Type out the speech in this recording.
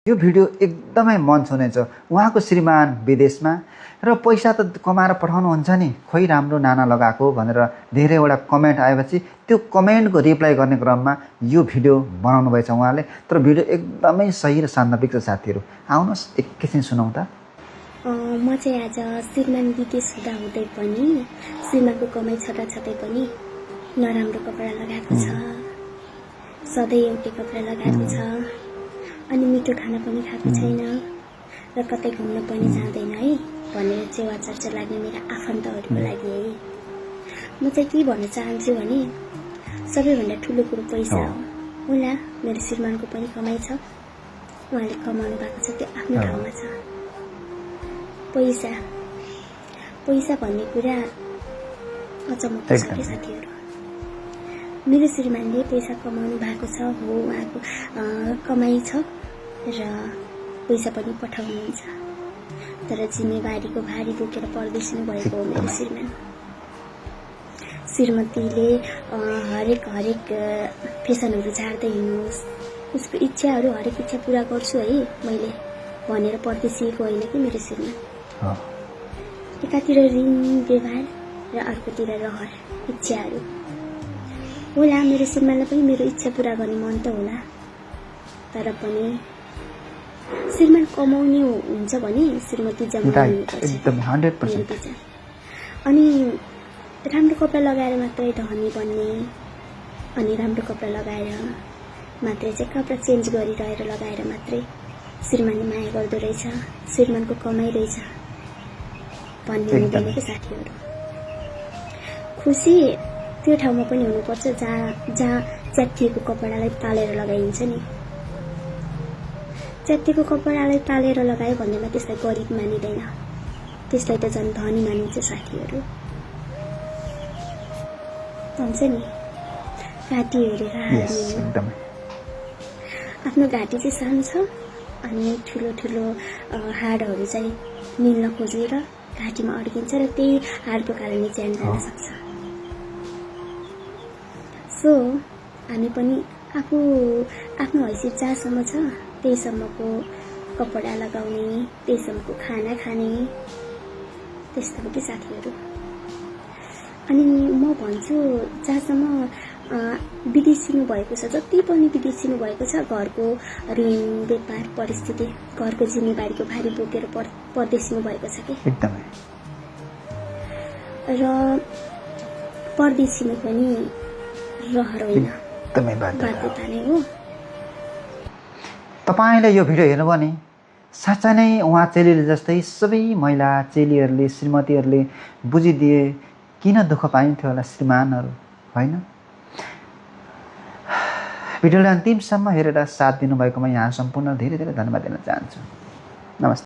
यो भिडियो एकदमै मन छुनेछ। उहाँको श्रीमान विदेशमा र पैसा त कमाएर पठाउनुहुन्छ नि, खोइ राम्रो नाना लगाएको भनेर धेरैवटा कमेन्ट आएपछि त्यो कमेन्टको रिप्लाई गर्ने क्रममा यो भिडियो बनाउनु भएछ उहाँले। तर भिडियो एकदमै सही र सान्दर्भिक छ साथीहरू। आउनुहोस् एकैछिन सुनौँ त। म चाहिँ आज श्रीमान विदेश हुँदाहुँदै पनि श्रीमानको कमाइ छँदै पनि नराम्रो कपडा लगाएको छ, सधैँ एउटै कपडा लगाएको छ, अनि मिठो खाना पनि खाएको छैन र कतै घुम्न पनि जाँदैन है भनेर चेवा चर्चा लाग्ने मेरा आफन्तहरूको लागि है। म चाहिँ के भन्न चाहन्छु भने सबैभन्दा ठुलो कुरो पैसा हो। होला मेरो श्रीमानको पनि कमाइ छ, उहाँले कमाउनु भएको छ, त्यो आफ्नो ठाउँमा छ। पैसा पैसा भन्ने कुरा अचम्मको छ के साथीहरू। मेरो श्रीमानले पैसा कमाउनु भएको छ, हो उहाँको कमाइ छ र पैसा पनि पठाउनुहुन्छ, तर जिम्मेवारीको भारी बोकेर परदेशिनु भएको हो मेरो श्रीमान। श्रीमतीले हरेक फेसनहरू झार्दै हिँड्नुहोस्, उसको इच्छाहरू हरेक इच्छा पुरा गर्छु है मैले भनेर परदेशिएको होइन कि मेरो श्रीमान। एकातिर ऋण व्यवहार र अर्कोतिर रहर इच्छाहरू। होला मेरो श्रीमानलाई पनि मेरो इच्छा पुरा गर्ने मन त होला, तर पनि श्रीमान कमाउने हुन्छ भने श्रीमती जमाउनु एकदम 100%। अनि राम्रो कपडा लगाएर मात्रै धनी बन्ने, अनि राम्रो कपडा लगाएर मात्रै चाहिँ कपडा चेन्ज गरिरहेर लगाएर मात्रै श्रीमानले माया गर्दो रहेछ, श्रीमानको कमाइ रहेछ भन्ने हुँदैन कि साथीहरू। खुसी त्यो ठाउँमा पनि हुनुपर्छ जहाँ च्यातिएको कपडालाई तालेर लगाइन्छ नि। च्यातिएको कपडालाई तालेर लगायो भन्दैमा त्यसलाई गरिब मानिँदैन, त्यसलाई त झन् धनी मानिन्छ साथीहरू। भन्छ नि घाँटी हेरेर हार्ने। आफ्नो घाँटी चाहिँ सानो छ अनि ठुलो ठुलो हाडहरू चाहिँ मिल्न खोजेर घाँटीमा अड्किन्छ र त्यही हाडको कारणले ज्यान जान सक्छ। सो हामी पनि आफ्नो हैसियत जहाँसम्म छ त्यहीसम्मको कपडा लगाउने, त्यहीसम्मको खाना खाने, त्यस्तो हो कि साथीहरू। अनि म भन्छु जहाँसम्म विदेशिनु भएको छ, जति पनि विदेशिनु भएको छ, घरको ऋण व्यापार परिस्थिति, घरको जिम्मेवारीको भारी बोकेर परदेशिनु भएको छ कि एकदमै। र परदेशिनु पनि रहर होइन, एकदमै बाध्यता नै हो। तपाईले यो भिडियो हेर्नु भने साँच्चै नै उहाँ चेलीले जस्तै सबै महिला चेलीहरूले श्रीमतीहरूले बुझिदिए किन दुःख पाइन्थ्यो होला श्रीमानहरू, होइन? भिडियोलाई अन्तिमसम्म हेरेर साथ दिनुभएकोमा यहाँ सम्पूर्ण धेरै धेरै धन्यवाद दिन चाहन्छु। नमस्ते।